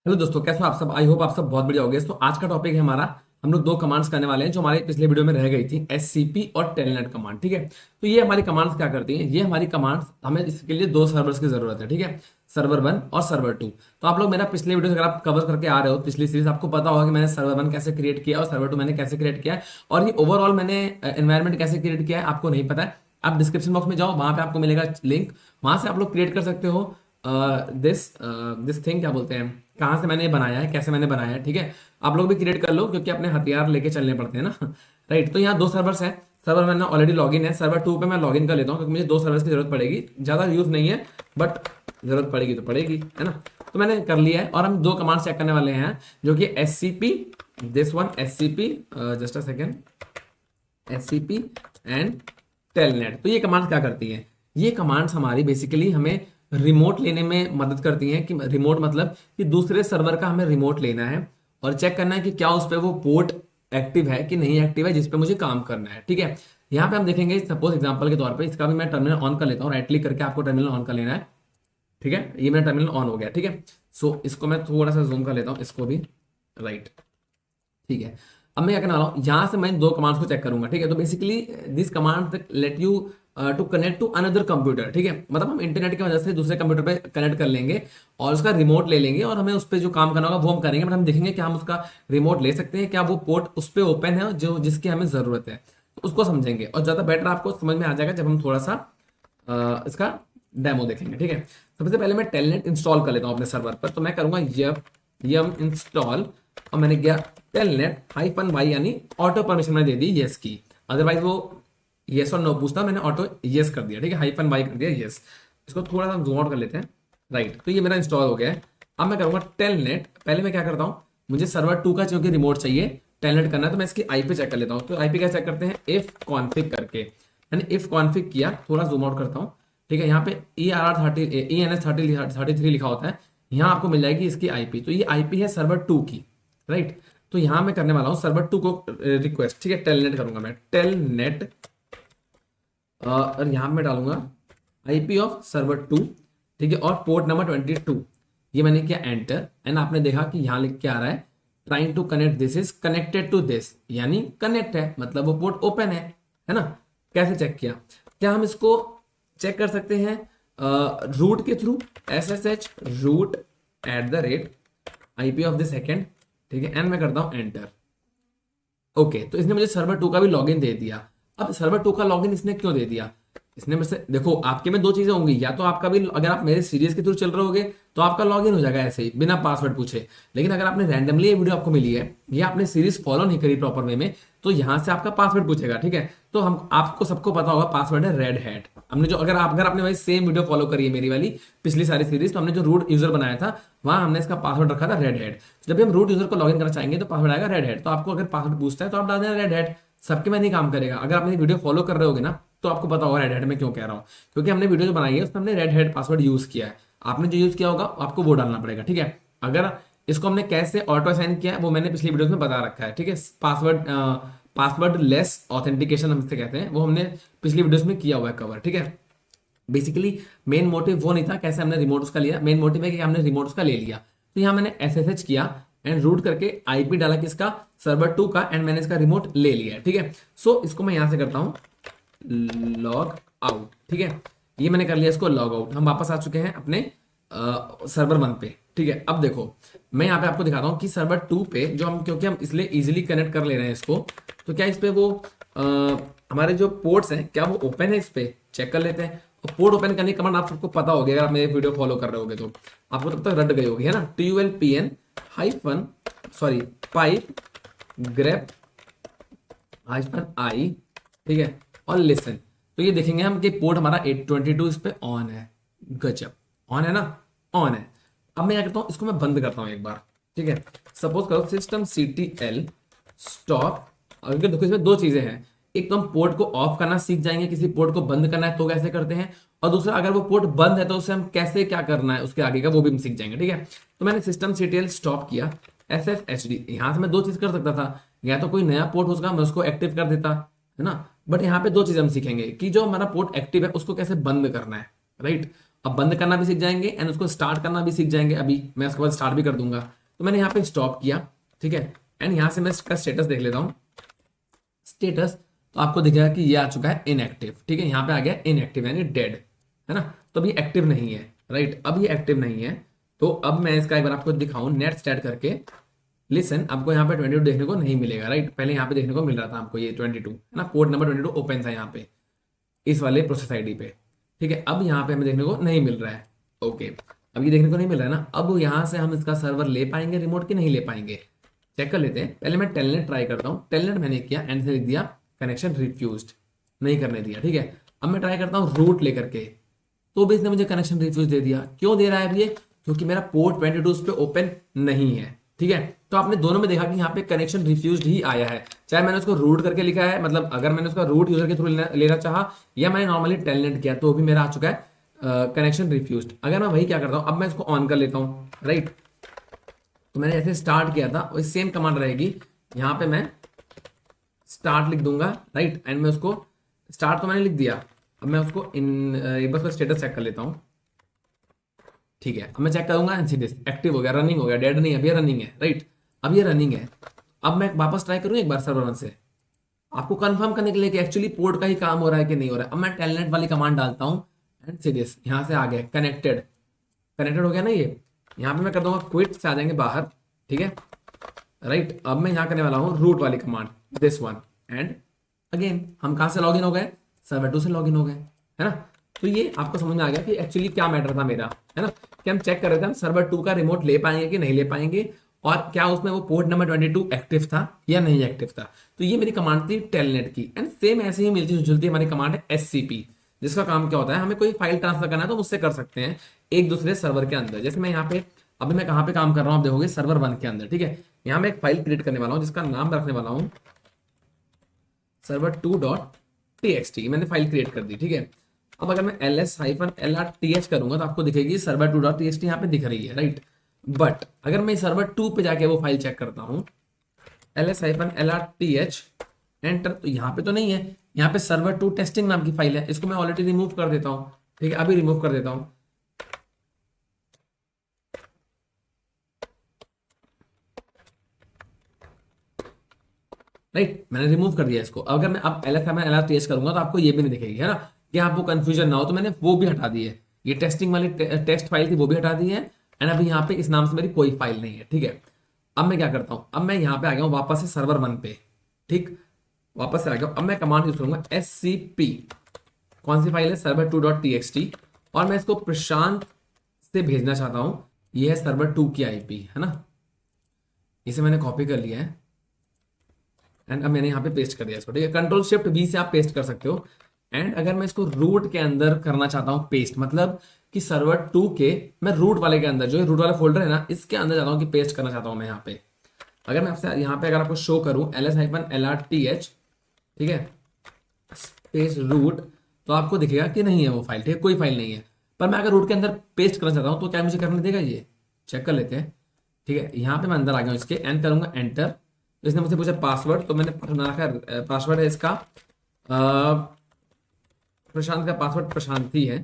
Hello दोस्तों, कैसे हो आप सब। आई होप आप सब बहुत बढ़िया होंगे। तो आज का टॉपिक है हमारा, हम लोग दो कमांड्स करने वाले हैं जो हमारे पिछले वीडियो में रह गई थी, एससीपी और टेलनेट कमांड। ठीक है, तो ये हमारी कमांड्स क्या करती हैं, ये हमारी कमांड्स हमें इसके लिए दो सर्वर्स की जरूरत है। ठीक है, सर्वर 1 और सर्वर 2। तो आप लोग मेरा पिछले वीडियो अगर आप कवर करके आ रहे हो, पिछली सीरीज, आपको पता होगा कि मैंने सर्वर 1 कैसे क्रिएट किया और सर्वर 2 मैंने कैसे क्रिएट किया है, और ये ओवरऑल मैंने एनवायरमेंट कैसे क्रिएट किया है आपको नहीं पता है। आप डिस्क्रिप्शन बॉक्स में जाओ, वहां पे आपको मिलेगा लिंक, वहां से आप लोग क्रिएट कर सकते हो दिस दिस थिंग, क्या बोलते हैं, कहाँ से मैंने ये बनाया है, कैसे मैंने बनाया है। ठीक है, आप लोग भी क्रिएट कर लो क्योंकि अपने हथियार लेके चलने पड़ते हैं ना। राइट, तो यहाँ दो सर्वर्स हैं। सर्वर मैंने ऑलरेडी लॉगिन है, सर्वर 2 पे मैं लॉगिन कर लेता हूँ क्योंकि मुझे दो सर्वर्स की जरूरत पड़ेगी। ज़्यादा यूज नहीं है, बट जरूरत पड़ेगी तो पड़ेगी, है ना। तो मैंने कर लिया है और हम दो कमांड चेक करने वाले हैं जो कि S C P, this one S C P, just a second, SCP and telnet. तो ये कमांड्स क्या करती हैं, ये कमांड्स हमारी बेसिकली हमें रिमोट लेने में मदद करती हैं। कि रिमोट मतलब कि दूसरे सर्वर का हमें रिमोट लेना है और चेक करना है कि क्या उस पर वो पोर्ट एक्टिव है कि नहीं एक्टिव है जिस पे मुझे काम करना है। ठीक है, यहाँ पे हम देखेंगे, सपोज एग्जांपल के तौर पे इसका भी मैं टर्मिनल ऑन कर लेता हूँ। राइट क्लिक करके आपको टर्मिनल ऑन कर लेना है। ठीक है, ये मेरा टर्मिनल ऑन हो गया। ठीक है, सो इसको मैं थोड़ा सा जूम कर लेता हूँ, इसको भी। राइट, ठीक है। अब मैं क्या करने वाला हूँ, यहाँ से मैं दो कमांड्स को चेक करूंगा। ठीक है, तो basically this command let you to connect to another computer. ठीक है, मतलब हम इंटरनेट की वजह से दूसरे कंप्यूटर पे कनेक्ट कर लेंगे और उसका रिमोट ले लेंगे और हमें उस पर जो काम करना होगा वो हम करेंगे। बट हम देखेंगे कि हम उसका रिमोट ले सकते हैं क्या, वो पोर्ट उस पर ओपन है जो जिसकी हमें जरूरत है, तो उसको समझेंगे। और ज़्यादा बेटर आपको समझ में आ जाएगा जब हम थोड़ा सा इसका डेमो देखेंगे। ठीक है, सबसे पहले मैं टेलनेट इंस्टॉल कर लेता हूँ अपने सर्वर पर। तो मैं करूंगा यम इंस्टॉल, और मैंने किया टेलनेट -y, यानी ऑटो परमिशन मैंने दे दी येस की। अदरवाइज वो येस और नो पूछता, मैंने ऑटो येस कर दिया। ठीक है, -y कर दिया, येस। इसको थोड़ा सा जूम आउट कर लेते हैं। राइट, तो ये मेरा इंस्टॉल हो गया है। अब मैं करूंगा टेलनेट। पहले मैं क्या करता हूँ, मुझे सर्वर 2 का क्योंकि रिमोट चाहिए, टेलनेट करना है, तो मैं इसकी आईपी चेक कर लेता हूँ। तो आईपी क्या चेक करते हैं, इफ कॉन्फिग करके। मैंने इफ कॉन्फिग किया, थोड़ा जूम आउट करता हूँ। ठीक है, यहाँ पे ENS 33 लिखा होता है, यहाँ आपको मिल जाएगी इसकी आईपी। तो ये आईपी है सर्वर 2 की। राइट, तो यहां मैं करने वाला हूं सर्वर 2 को रिक्वेस्ट। ठीक है, टेलनेट करूंगा मैं, टेलनेट, और यहां मैं डालूंगा आईपी ऑफ सर्वर 2। ठीक है, और पोर्ट नंबर 22। ये मैंने किया एंटर, एंड आपने देखा कि यहां लिख के आ रहा है trying to connect, this is connected to this, यानी कनेक्ट है, मतलब वो पोर्ट ओपन है ना। कैसे चेक किया, क्या हम इसको चेक कर सकते हैं रूट के through, SSH root @ IP of the second. ठीक है, एंड मैं करता हूं एंटर। ओके, तो इसने मुझे सर्वर 2 का भी लॉगिन दे दिया। अब सर्वर 2 का लॉगिन इसने क्यों दे दिया, इसने मुझसे, देखो आपके में दो चीजें होंगी, या तो आपका भी, अगर आप मेरे सीरीज के थ्रू चल रहे होगे तो आपका लॉगिन हो जाएगा ऐसे ही बिना पासवर्ड पूछे। लेकिन अगर आपने रैंडमली ये वीडियो आपको मिली है या आपने सीरीज फॉलो नहीं करी प्रॉपर वे में, तो यहां से आपका पासवर्ड पूछेगा। ठीक है, तो हम आपको सबको पता होगा पासवर्ड है रेड हैट। हमने जो, अगर आपने भाई सेम वीडियो फॉलो करी है मेरी वाली पिछली सारी सीरीज, तो हमने जो रूट यूजर बनाया था वहां हमने इसका पासवर्ड रखा था रेड हैट। जब भी हम रूट यूजर को लॉगिन करना चाहेंगे तो पासवर्ड आएगा रेड हैट। तो आपको अगर पासवर्ड पूछता है तो आप डाल देना रेड हैट, सबके में नहीं काम करेगा। अगर आप मेरी वीडियो फॉलो कर रहे होगे ना तो आपको पता होगा रेड हैट में क्यों कह रहा हूँ, क्योंकि हमने वीडियो जो बनाई है उसमें हमने रेड हैट पासवर्ड यूज किया है। आपने जो यूज किया होगा आपको वो डालना पड़ेगा। ठीक है, अगर इसको हमने कैसे ऑटो साइन किया है वो मैंने पिछली वीडियो में बता रखा है। ठीक है, पासवर्ड लेस ऑथेंटिकेशन हम इससे कहते हैं, वो हमने पिछली वीडियोस में किया हुआ है कवर। ठीक है, बेसिकली मेन मोटिव वो नहीं था कैसे हमने रिमोट उसका लिया, मेन मोटिव है कि हमने रिमोट उसका ले लिया। तो यहाँ मैंने SSH किया एंड रूट करके आईपी डाला किसका, सर्वर 2 का, एंड मैंने इसका रिमोट ले लिया है। ठीक है, सो इसको मैं यहां से करता हूं लॉग आउट। ठीक है, ये मैंने कर लिया इसको लॉग आउट। हम वापस आ चुके हैं अपने सर्वर 1 पे। ठीक है, अब देखो मैं यहाँ पे आपको दिखाता हूँ कि सर्वर 2 पे जो हम, क्योंकि हम इसलिए इजीली कनेक्ट कर ले रहे हैं इसको, तो क्या इस पे वो हमारे जो पोर्ट्स हैं क्या वो ओपन है, इस पे चेक कर लेते हैं। और पोर्ट ओपन करने की कमांड आप सबको पता होगी, अगर आप मेरे वीडियो फॉलो कर रहे होगे तो आपको तब तक रट गई होगी, है ना। TULPN hyphen sorry pipe grep -I। ठीक है, और लिसन। तो ये देखेंगे हम कि पोर्ट हमारा 822 इस पे ऑन है। गजब, ऑन है ना, ऑन है। अब मैं क्या करता हूँ, इसको मैं बंद करता हूँ एक बार। ठीक है, सपोज करो systemctl स्टॉप। अगर देखो इसमें दो चीजें हैं, एक तो हम पोर्ट को ऑफ करना सीख जाएंगे, किसी पोर्ट को बंद करना है तो कैसे करते हैं, और दूसरा अगर वो पोर्ट बंद है तो उसे हम कैसे क्या करना है उसके आगे का वो भी हम सीख जाएंगे। ठीक है, तो मैंने systemctl स्टॉप किया, SSHD। यहां से मैं दो चीज कर सकता था, या तो कोई नया पोर्ट होगा मैं उसको एक्टिव कर देता, है ना। बट यहाँ पे दो चीजें हम सीखेंगे कि जो हमारा पोर्ट एक्टिव है उसको कैसे बंद करना है। राइट, अब बंद करना भी सीख जाएंगे एंड उसको स्टार्ट करना भी सीख जाएंगे। अभी मैं उसके बाद स्टार्ट भी कर दूंगा। तो मैंने यहाँ पे स्टॉप किया, ठीक है, एंड यहाँ से मैं इसका स्टेटस देख लेता हूँ। स्टेटस तो आपको दिखेगा कि ये आ चुका है इनएक्टिव, ठीक है, यहाँ पे आ गया इनएक्टिव यानी डेड, है ना। तो अभी एक्टिव नहीं है, राइट, अब ये एक्टिव नहीं है। तो अब मैं इसका एक बार आपको दिखाऊं नेट स्टार्ट करके। लिसन, आपको यहाँ पे 22 देखने को नहीं मिलेगा, राइट, पहले यहाँ पे देखने को मिल रहा था आपको ये 22, है ना, पोर्ट नंबर 22 ओपन था यहाँ पे इस वाले प्रोसेस आईडी पे, ठीक है। अब यहाँ पे हमें देखने को नहीं मिल रहा है, ओके, अब ये देखने को नहीं मिल रहा है ना। अब यहाँ से हम इसका सर्वर ले पाएंगे रिमोट की नहीं ले पाएंगे, चेक कर लेते हैं। पहले मैं टेलनेट ट्राई करता हूँ। टेलनेट मैंने किया एंड से लिख दिया कनेक्शन रिफ्यूज्ड, नहीं करने दिया, ठीक है। अब मैं ट्राई करता हूँ रूट लेकर के, तो भी इसने मुझे कनेक्शन रिफ्यूज दे दिया। क्यों दे रहा है ये? क्योंकि मेरा पोर्ट 22 उस पे ओपन नहीं है, ठीक है। तो आपने दोनों में देखा कि यहाँ पे कनेक्शन रिफ्यूज्ड ही आया है, चाहे मैंने उसको रूट करके लिखा है, मतलब अगर मैंने उसका रूट यूजर के थ्रू लेना चाहा या मैंने नॉर्मली टेलनेट किया तो भी मेरा आ चुका है कनेक्शन रिफ्यूज्ड। अगर मैं वही क्या करता हूँ, अब मैं इसको ऑन कर लेता हूँ, राइट। तो मैंने ऐसे स्टार्ट किया था, वही सेम कमांड रहेगी। यहाँ पे मैं स्टार्ट लिख दूंगा, राइट, एंड मैं उसको स्टार्ट तो मैंने लिख दिया। अब मैं उसको एक बार स्टेटस चेक कर लेता हूँ, ठीक है। अब मैं चेक करूंगा एनसीडीएस एक्टिव हो गया, रनिंग हो गया, डेड नहीं है, अभी रनिंग है, राइट, अब ये रनिंग है। अब मैं वापस ट्राई करूँ एक बार सर्वर वन से, आपको कंफर्म करने के लिए कि एक्चुअली पोर्ट का ही काम हो रहा है कि नहीं हो रहा है। अब मैं टेलनेट वाली कमांड डालता हूँ एनसीडीएस, यहाँ से आ गया कनेक्टेड, कनेक्टेड हो गया ना ये। यहाँ पे मैं कर दूंगा क्विट से आ जाएंगे बाहर, ठीक है, राइट। अब मैं यहाँ करने वाला हूँ रूट वाली command, this one, and again हम कहाँ से लॉगिन हो गए, सर्वर 2 से लॉगिन हो गए, है ना। तो ये आपको समझ में आ गया कि एक्चुअली क्या मैटर था मेरा, है ना, कि हम चेक कर रहे थे हम सर्वर 2 का रिमोट ले पाएंगे कि नहीं ले पाएंगे, और क्या उसमें वो पोर्ट नंबर 22 एक्टिव था या नहीं एक्टिव था। तो ये मेरी कमांड थी टेलनेट की। एंड सेम ऐसे ही मिलती जुलती हमारी कमांड है एससीपी, जिसका काम क्या होता है, हमें कोई फाइल ट्रांसफर करना है तो उससे कर सकते हैं एक दूसरे सर्वर के अंदर। जैसे मैं यहाँ पे अभी मैं कहाँ पे काम कर रहा हूँ, आप देखोगे सर्वर 1 के अंदर, ठीक है। यहाँ मैं एक फाइल क्रिएट करने वाला हूँ जिसका नाम रखने वाला हूँ server2.txt, मैंने फाइल क्रिएट कर दी, ठीक है। अब अगर मैं ls-lrth करूंगा तो आपको दिखेगी server2.txt यहाँ पे दिख रही है, राइट। बट अगर मैं सर्वर 2 पे जाके वो फाइल चेक करता हूँ ls-lrth एंटर, तो यहाँ पे तो नहीं है, यहाँ पे server2 टेस्टिंग नाम की फाइल है। इसको मैं ऑलरेडी रिमूव कर देता हूँ, ठीक है, अभी रिमूव कर देता हूँ, राइट, मैंने रिमूव कर दिया इसको। अगर मैं अब ls-lrth करूंगा तो आपको ये भी नहीं दिखेगी, है ना, कि आपको कंफ्यूजन ना हो। तो मैंने वो भी हटा दी है, ये टेस्टिंग वाली टेस्ट फाइल थी वो भी हटा दी है, एंड अभी यहाँ पे इस नाम से मेरी कोई फाइल नहीं है, ठीक है। अब मैं क्या करता हूँ, अब मैं यहाँ पे आ गया हूँ वापस से सर्वर 1 पे, ठीक, वापस से आ गया हूँ। अब मैं कमांड यूज करूंगा scp, कौन सी फाइल है, server2.txt, और मैं इसको प्रशांत से भेजना चाहता हूँ। ये है सर्वर 2 की आईपी, है ना, इसे मैंने कॉपी कर लिया है एंड अब मैंने यहाँ पे पेस्ट कर दिया इसको, ठीक है। कंट्रोल शिफ्ट वी से आप पेस्ट कर सकते हो। एंड अगर मैं इसको रूट के अंदर करना चाहता हूँ पेस्ट, मतलब कि सर्वर 2 के मैं रूट वाले के अंदर, जो रूट वाला फोल्डर है ना, इसके अंदर चाहता हूँ कि पेस्ट करना चाहता हूँ मैं यहाँ पे। अगर मैं आपसे यहाँ पे अगर आपको शो करूँ ls-lrth, ठीक है, स्पेस रूट, तो आपको दिखेगा कि नहीं है वो फाइल, ठीक है, कोई फाइल नहीं है। पर मैं अगर रूट के अंदर पेस्ट करना चाहता हूँ तो क्या मुझे करने देगा, ये चेक कर लेते हैं, ठीक है। यहाँ पे मैं अंदर आ गया हूँ इसके, एंड करूंगा एंटर। इसने मुझे पूछा पासवर्ड, तो मैंने बना रखा, पासवर्ड है इसका प्रशांत का पासवर्ड प्रशांत ही है,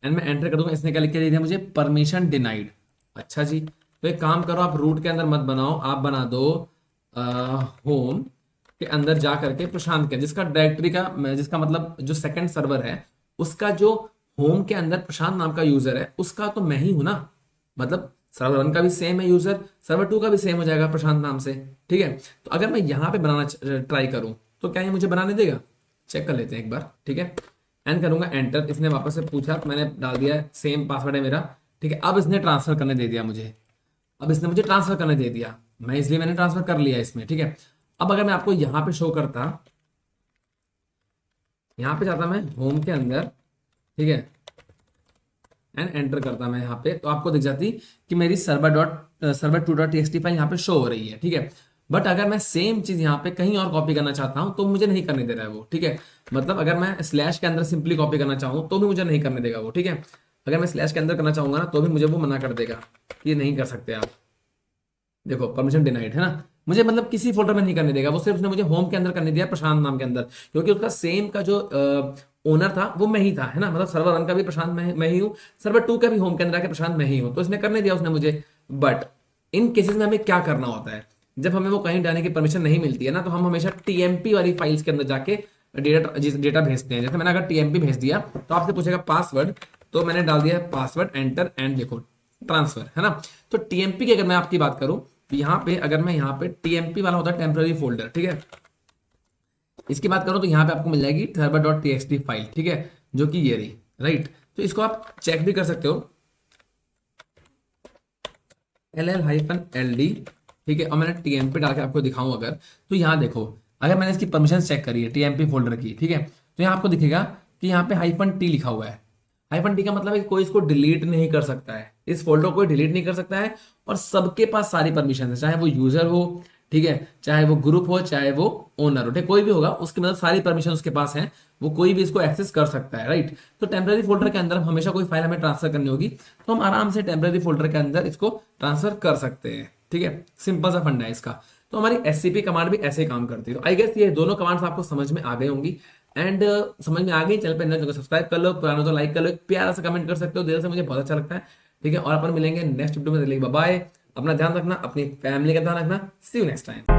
एंड मैं एंटर कर दूंगा। इसने क्या लिख के दे दिया मुझे, परमिशन डिनाइड। अच्छा जी, तो एक काम करो, आप रूट के अंदर मत बनाओ, आप बना दो होम के अंदर जा करके प्रशांत के, जिसका डायरेक्टरी का, जिसका मतलब जो सेकंड सर्वर है उसका जो होम के अंदर प्रशांत नाम का यूजर है उसका तो मैं ही हूं ना, मतलब सर्वर 1 का भी सेम है यूजर, सर्वर 2 का भी सेम हो जाएगा प्रशांत नाम से, ठीक है। तो अगर मैं यहाँ पे बनाना ट्राई करूं तो क्या ये मुझे बनाने देगा, चेक कर लेते हैं एक बार, ठीक है। एंड करूंगा एंटर। इसने वापस से पूछा, मैंने डाल दिया सेम पासवर्ड है मेरा, ठीक है। अब इसने ट्रांसफर करने दे दिया मुझे, अब इसने मुझे ट्रांसफर करने दे दिया, मैं इसलिए मैंने ट्रांसफर कर लिया इसमें, ठीक है। अब अगर मैं आपको यहाँ पे शो करता, यहाँ पे जाता मैं होम के अंदर, ठीक है, एंड एंटर करता मैं यहाँ पे, तो आपको दिख जाती कि मेरी server2.txt फाइल यहाँ पे शो हो रही है, ठीक है। बट अगर मैं सेम चीज यहाँ पे कहीं और कॉपी करना चाहता हूँ तो मुझे नहीं करने दे रहा है वो, ठीक है। मतलब अगर मैं स्लैश के अंदर सिंपली कॉपी करना चाहूँ तो भी मुझे नहीं करने देगा वो, ठीक है। अगर मैं स्लैश के अंदर करना चाहूंगा ना तो भी मुझे वो मना कर देगा, ये नहीं कर सकते आप, देखो परमिशन डिनाइड, है ना। मुझे मतलब किसी फोल्डर में नहीं करने देगा वो, सिर्फ उसने मुझे होम के अंदर करने दिया प्रशांत नाम के अंदर, क्योंकि उसका सेम का जो ओनर था वो मैं ही था, है ना, मतलब सर्वर 1 का भी प्रशांत मैं ही हूँ, सर्वर 2 का भी होम के अंदर आके प्रशांत मैं ही हूँ, तो इसने करने दिया उसने मुझे। बट इन केसेस में हमें क्या करना होता है, जब हमें वो कहीं जाने की परमिशन नहीं मिलती है ना, तो हम हमेशा टीएमपी वाली फाइल्स के अंदर जाके डेटा भेजते हैं। जैसे मैंने अगर टीएमपी भेज दिया तो आपसे पूछेगा पासवर्ड, तो मैंने डाल दिया पासवर्ड एंटर एंड देखो ट्रांसफर, है ना। तो टीएमपी की अगर मैं आपकी बात करूं तो यहाँ पे अगर मैं यहाँ पे टीएमपी वाला होता है टेम्पररी फोल्डर, ठीक है, इसकी बात करूं तो यहाँ पे आपको मिल जाएगी सर्वर डॉट टीएक्सटी फाइल, ठीक है, जो कि ये रही, राइट। तो इसको आप चेक भी कर सकते हो, LL-LD, ठीक है, और मैंने टीएमपी डाल के आपको दिखाऊं अगर, तो यहाँ देखो अगर मैंने इसकी परमिशन चेक करी है टीएमपी फोल्डर की, ठीक है, तो यहाँ आपको दिखेगा कि यहाँ पे -T लिखा हुआ है। -T का मतलब है कि कोई इसको डिलीट नहीं कर सकता है, इस फोल्डर को कोई डिलीट नहीं कर सकता है, और सबके पास सारी परमिशन है, चाहे वो यूजर हो, ठीक है, चाहे वो ग्रुप हो, चाहे वो ओनर हो, ठीक, कोई भी होगा उसकी मतलब सारी परमिशन उसके पास है, वो कोई भी इसको एक्सेस कर सकता है, राइट। तो टेम्पररी फोल्डर के अंदर हमेशा कोई फाइल हमें ट्रांसफर करनी होगी तो हम आराम से टेम्पररी फोल्डर के अंदर इसको ट्रांसफर कर सकते हैं, ठीक है, सिंपल सा फंडा है इसका। तो हमारी एससीपी कमांड भी ऐसे काम करती है। तो आई गेस ये दोनों कमांड्स आपको समझ में आ गई होंगी, एंड समझ में आ गई, चैनल पे नए तो सब्सक्राइब कर लो, पुराना तो लाइक कर लो, एक प्यारा सा कमेंट कर सकते हो, दिल से मुझे बहुत अच्छा लगता है, ठीक है। और अपन मिलेंगे नेक्स्ट वीडियो में, बाय, अपना ध्यान रखना, अपनी फैमिली का ध्यान रखना, सी यू नेक्स्ट टाइम।